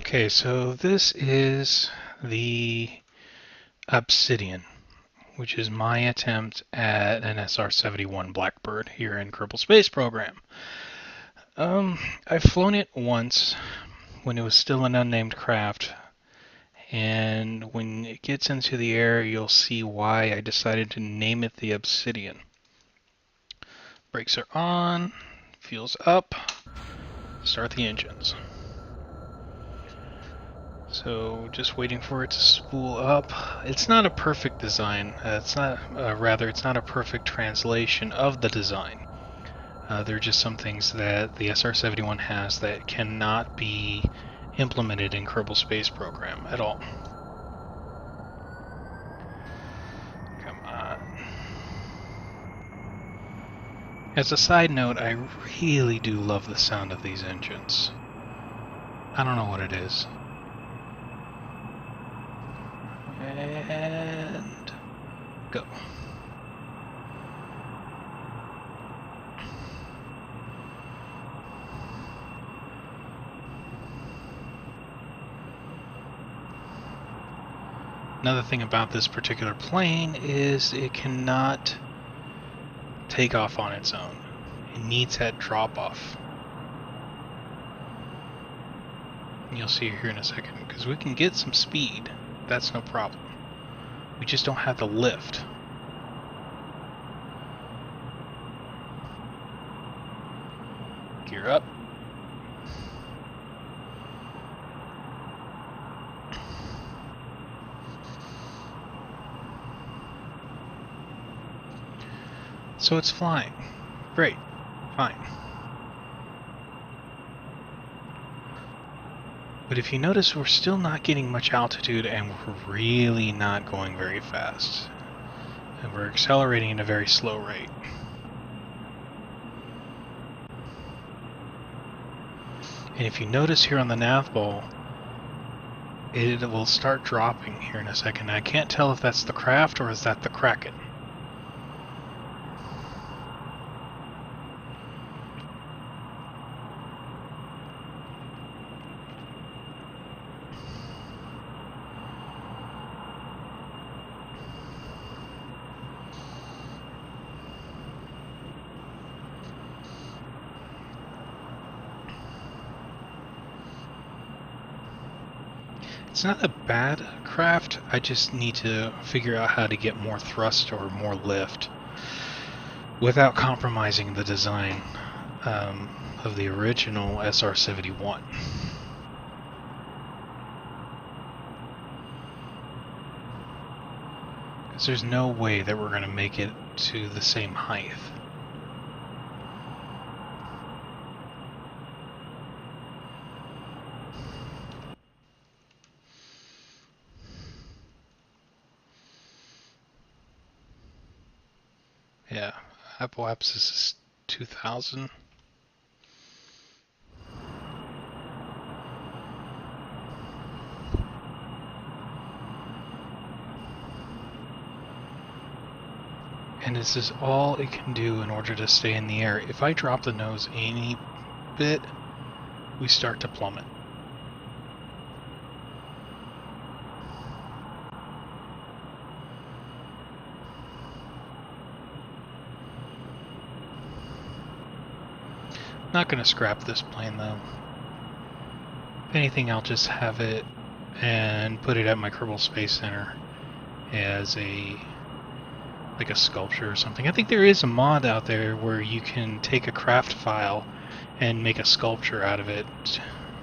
Okay, so this is the Obsidian, which is my attempt at an SR-71 Blackbird here in Kerbal Space Program. I've flown it once when it was still an unnamed craft, and when it gets into the air, you'll see why I decided to name it the Obsidian. Brakes are on, fuel's up, start the engines. So just waiting for it to spool up. It's not a perfect design. It's not a perfect translation of the design. There are just some things that the SR-71 has that cannot be implemented in Kerbal Space Program at all. Come on. As a side note, I really do love the sound of these engines. I don't know what it is. And go. Another thing about this particular plane is it cannot take off on its own. It needs that drop off. You'll see here in a second, because we can get some speed. That's no problem. We just don't have the lift. Gear up. So it's flying. Great. Fine. But if you notice, we're still not getting much altitude, and we're really not going very fast. And we're accelerating at a very slow rate. And if you notice here on the nav ball, it will start dropping here in a second. I can't tell if that's the craft or is that the Kraken. It's not a bad craft, I just need to figure out how to get more thrust or more lift without compromising the design of the original SR-71. Because there's no way that we're going to make it to the same height. Yeah, apoapsis is 2000. And this is all it can do in order to stay in the air. If I drop the nose any bit, we start to plummet. Not going to scrap this plane though. If anything, I'll just have it and put it at my Kerbal Space Center as like a sculpture or something. I think there is a mod out there where you can take a craft file and make a sculpture out of it.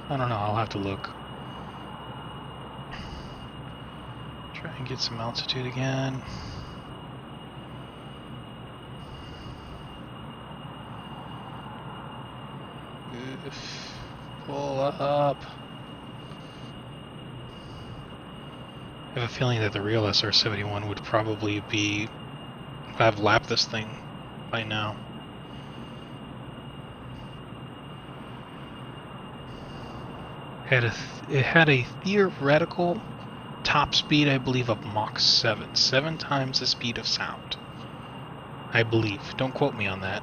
I don't know, I'll have to look. Try and get some altitude again. Pull up. I have a feeling that the real SR-71 would probably have lapped this thing by now. It had a theoretical top speed, I believe, of Mach 7. 7 times the speed of sound. I believe. Don't quote me on that.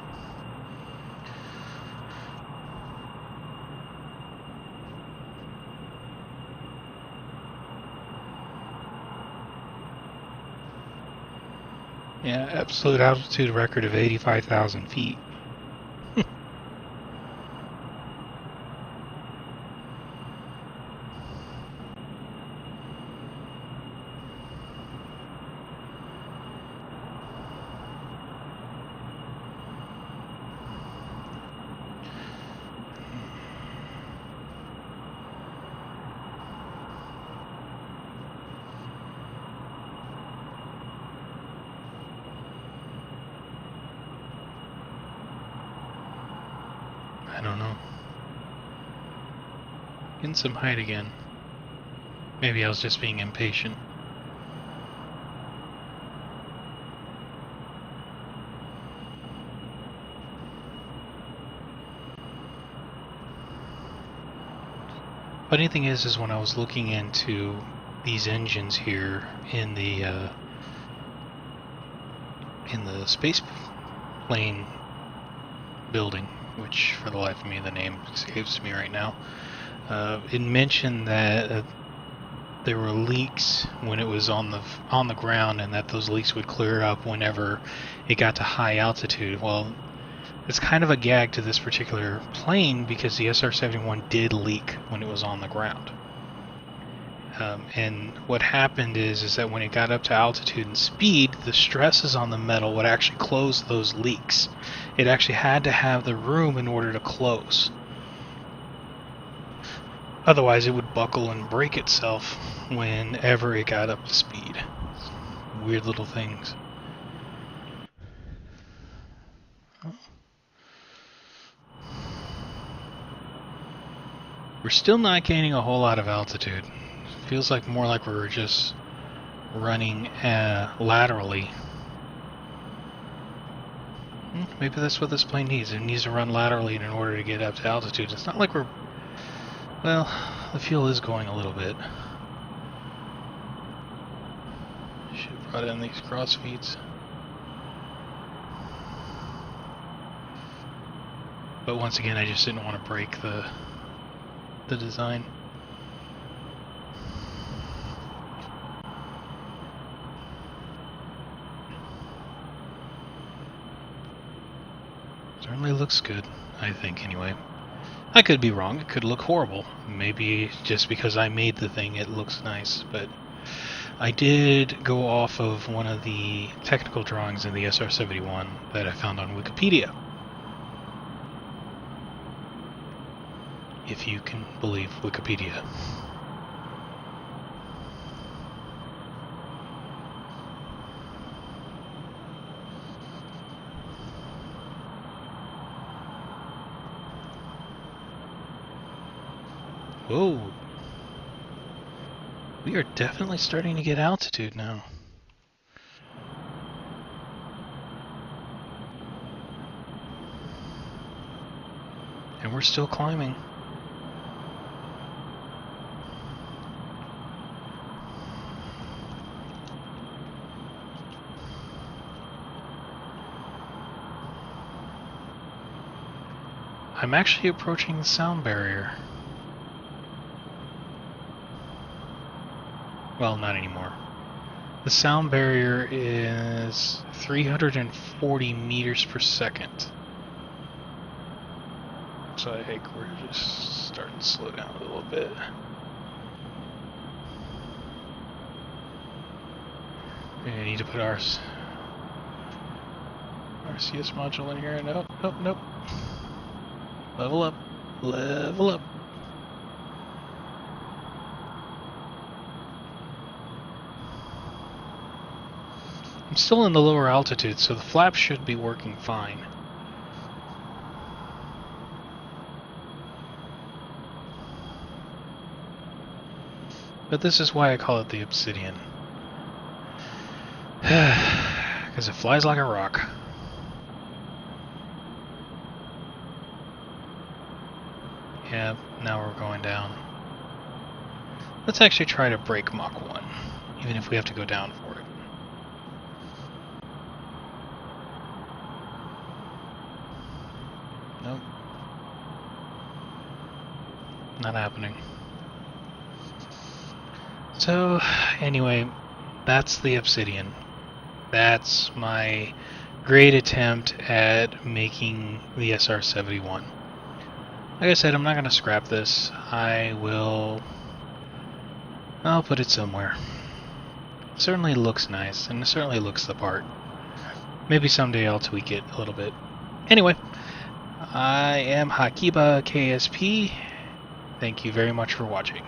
Yeah, absolute altitude record of 85,000 feet. I don't know. Getting some height again. Maybe I was just being impatient. Funny thing is when I was looking into these engines here in the space plane building, which for the life of me the name escapes me right now, it mentioned that there were leaks when it was on the ground, and that those leaks would clear up whenever it got to high altitude. Well, it's kind of a gag to this particular plane because the SR-71 did leak when it was on the ground. And what happened is that when it got up to altitude and speed, the stresses on the metal would actually close those leaks. It actually had to have the room in order to close. Otherwise, it would buckle and break itself whenever it got up to speed. Weird little things. We're still not gaining a whole lot of altitude. Feels like more like we're just running laterally. Maybe that's what this plane needs. It needs to run laterally in order to get up to altitude. It's not like we're... Well, the fuel is going a little bit. Should have brought in these cross feeds. But once again, I just didn't want to break the design. Certainly looks good, I think, anyway. I could be wrong. It could look horrible. Maybe just because I made the thing, it looks nice. But I did go off of one of the technical drawings in the SR-71 that I found on Wikipedia. If you can believe Wikipedia. Whoa. We are definitely starting to get altitude now. And we're still climbing. I'm actually approaching the sound barrier. Well, not anymore. The sound barrier is 340 meters per second. So I think we're just starting to slow down a little bit. We need to put our RCS module in here. Nope, nope, nope. Level up. Level up. I'm still in the lower altitude, so the flaps should be working fine. But this is why I call it the Obsidian. Because it flies like a rock. Yeah, now we're going down. Let's actually try to break Mach 1, even if we have to go down for it. Nope. Not happening. So, anyway, that's the Obsidian. That's my great attempt at making the SR-71. Like I said, I'm not going to scrap this. I'll put it somewhere. It certainly looks nice, and it certainly looks the part. Maybe someday I'll tweak it a little bit. Anyway, I am Hakiba KSP. Thank you very much for watching.